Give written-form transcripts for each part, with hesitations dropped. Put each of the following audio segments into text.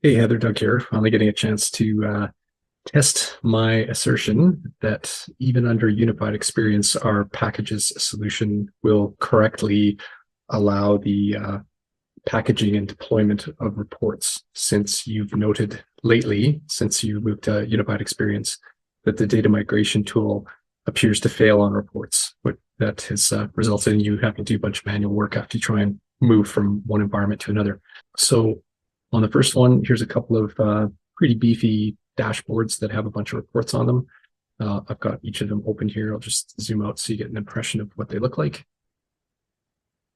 Hey Heather, Doug here. Finally getting a chance to test my assertion that even under unified experience, our packages solution will correctly allow the packaging and deployment of reports. Since you've noted lately, since you moved to unified experience, that the data migration tool appears to fail on reports. But that has resulted in you having to do a bunch of manual work after you try and move from one environment to another. So on the first one, here's a couple of pretty beefy dashboards that have a bunch of reports on them. I've got each of them open here. I'll just zoom out so you get an impression of what they look like.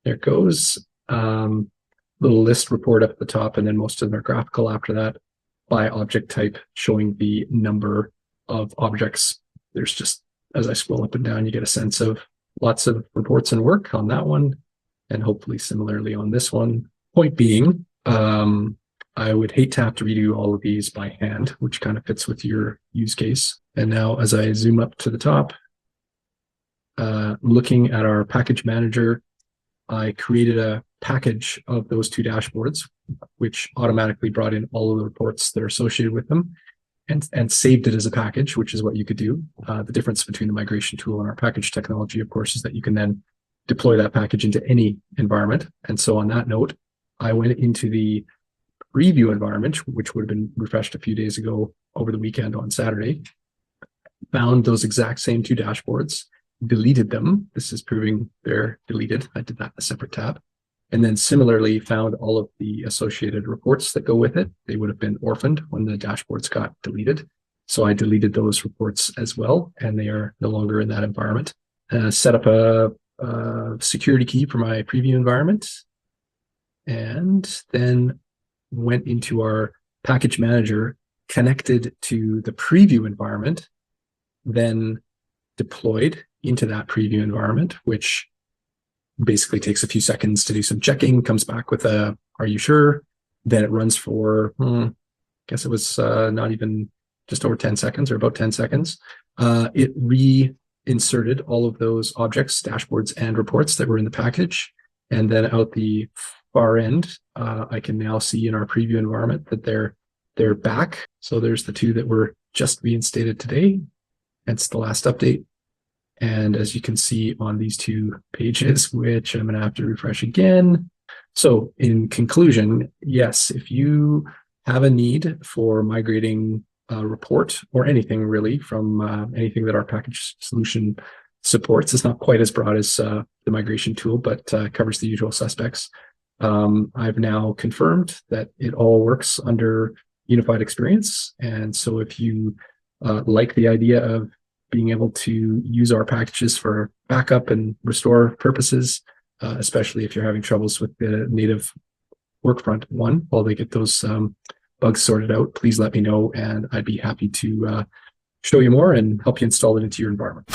There it goes. Little list report up at the top, and then most of them are graphical after that by object type, showing the number of objects. There's just, as I scroll up and down, you get a sense of lots of reports and work on that one, and hopefully similarly on this one. Point being, I would hate to have to redo all of these by hand, which kind of fits with your use case. And now as I zoom up to the top, looking at our package manager, I created a package of those two dashboards, which automatically brought in all of the reports that are associated with them and saved it as a package, which is what you could do. The difference between the migration tool and our package technology, of course, is that you can then deploy that package into any environment. And so on that note, I went into the preview environment, which would have been refreshed a few days ago over the weekend on Saturday, found those exact same two dashboards, deleted them. This is proving they're deleted. I did that in a separate tab. And then similarly found all of the associated reports that go with it. They would have been orphaned when the dashboards got deleted. So I deleted those reports as well, and they are no longer in that environment. Set up a security key for my preview environment, and then went into our package manager, connected to the preview environment, then deployed into that preview environment, which basically takes a few seconds to do some checking, comes back with a, are you sure? Then it runs for, I guess it was not even just over 10 seconds or about 10 seconds. It reinserted all of those objects, dashboards, and reports that were in the package. And then out the far end, I can now see in our preview environment that they're back. So there's the two that were just reinstated today. That's the last update. And as you can see on these two pages, which I'm going to have to refresh again. So in conclusion, yes, if you have a need for migrating a report or anything really from anything that our package solution supports, it's not quite as broad as the migration tool, but covers the usual suspects. I've now confirmed that it all works under unified experience. And so if you like the idea of being able to use our packages for backup and restore purposes, especially if you're having troubles with the native Workfront one while they get those bugs sorted out, please let me know, and I'd be happy to show you more and help you install it into your environment.